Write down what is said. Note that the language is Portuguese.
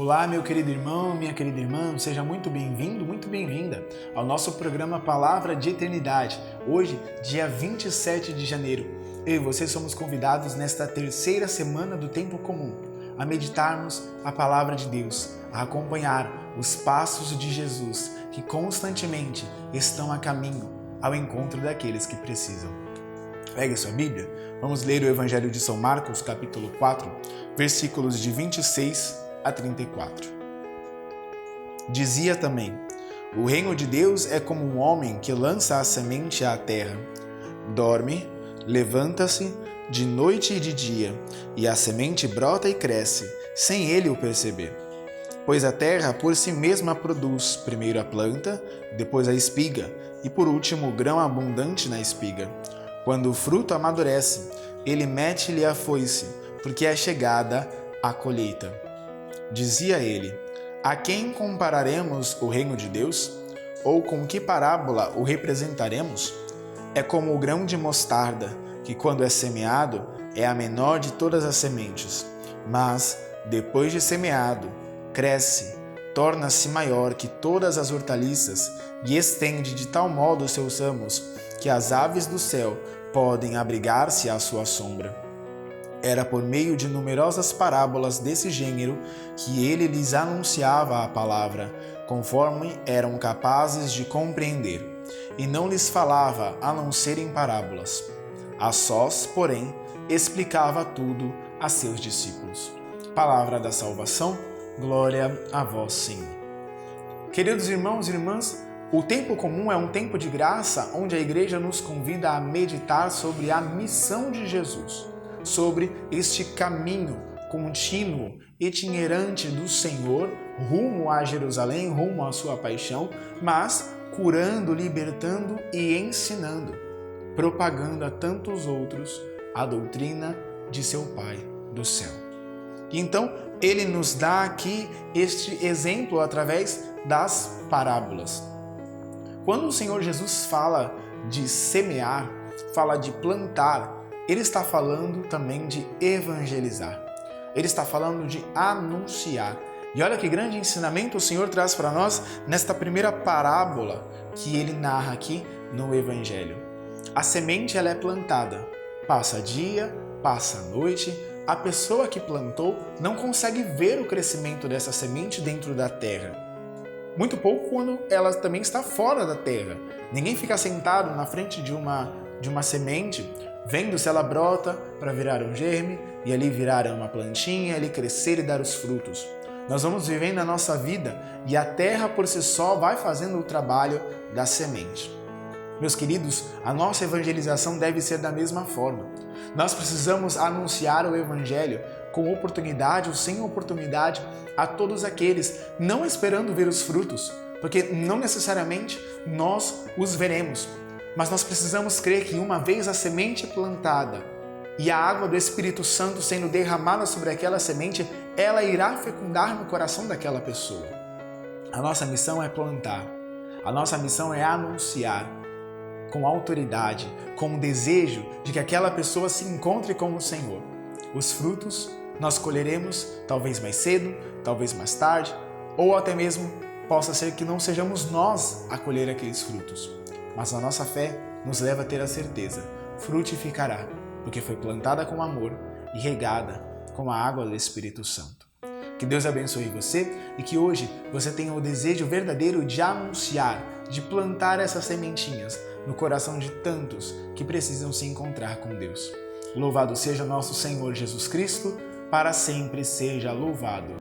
Olá, meu querido irmão, minha querida irmã, seja muito bem-vindo, muito bem-vinda ao nosso programa Palavra de Eternidade. Hoje, dia 27 de janeiro, eu e você somos convidados nesta terceira semana do Tempo Comum a meditarmos a Palavra de Deus, a acompanhar os passos de Jesus que constantemente estão a caminho ao encontro daqueles que precisam. Pegue a sua Bíblia, vamos ler o Evangelho de São Marcos, capítulo 4, versículos de 26 a 34. Dizia também: o reino de Deus é como um homem que lança a semente à terra. Dorme, levanta-se de noite e de dia, e a semente brota e cresce, sem ele o perceber. Pois a terra por si mesma produz primeiro a planta, depois a espiga, e por último o grão abundante na espiga. Quando o fruto amadurece, ele mete-lhe a foice, porque é chegada a colheita. Dizia ele: a quem compararemos o reino de Deus? Ou com que parábola o representaremos? É como o grão de mostarda, que quando é semeado, é a menor de todas as sementes. Mas, depois de semeado, cresce, torna-se maior que todas as hortaliças e estende de tal modo os seus ramos, que as aves do céu podem abrigar-se à sua sombra. Era por meio de numerosas parábolas desse gênero que ele lhes anunciava a palavra, conforme eram capazes de compreender, e não lhes falava a não ser em parábolas. A sós, porém, explicava tudo a seus discípulos. Palavra da salvação, glória a vós, Senhor. Queridos irmãos e irmãs, o tempo comum é um tempo de graça onde a igreja nos convida a meditar sobre a missão de Jesus, sobre este caminho contínuo, itinerante do Senhor, rumo a Jerusalém, rumo à sua paixão, mas curando, libertando e ensinando, propagando a tantos outros a doutrina de seu Pai do céu. E então, ele nos dá aqui este exemplo através das parábolas. Quando o Senhor Jesus fala de semear, fala de plantar, ele está falando também de evangelizar. Ele está falando de anunciar. E olha que grande ensinamento o Senhor traz para nós nesta primeira parábola que ele narra aqui no Evangelho. A semente ela é plantada. Passa dia, passa noite. A pessoa que plantou não consegue ver o crescimento dessa semente dentro da terra. Muito pouco quando ela também está fora da terra. Ninguém fica sentado na frente de uma semente, vendo se ela brota para virar um germe e ali virar uma plantinha, ali crescer e dar os frutos. Nós vamos vivendo a nossa vida e a terra por si só vai fazendo o trabalho da semente. Meus queridos, a nossa evangelização deve ser da mesma forma. Nós precisamos anunciar o Evangelho com oportunidade ou sem oportunidade a todos aqueles, não esperando ver os frutos, porque não necessariamente nós os veremos. Mas nós precisamos crer que uma vez a semente plantada e a água do Espírito Santo sendo derramada sobre aquela semente, ela irá fecundar no coração daquela pessoa. A nossa missão é plantar, a nossa missão é anunciar com autoridade, com o desejo de que aquela pessoa se encontre com o Senhor. Os frutos nós colheremos talvez mais cedo, talvez mais tarde, ou até mesmo possa ser que não sejamos nós a colher aqueles frutos. Mas a nossa fé nos leva a ter a certeza, frutificará, porque foi plantada com amor e regada com a água do Espírito Santo. Que Deus abençoe você e que hoje você tenha o desejo verdadeiro de anunciar, de plantar essas sementinhas no coração de tantos que precisam se encontrar com Deus. Louvado seja nosso Senhor Jesus Cristo, para sempre seja louvado.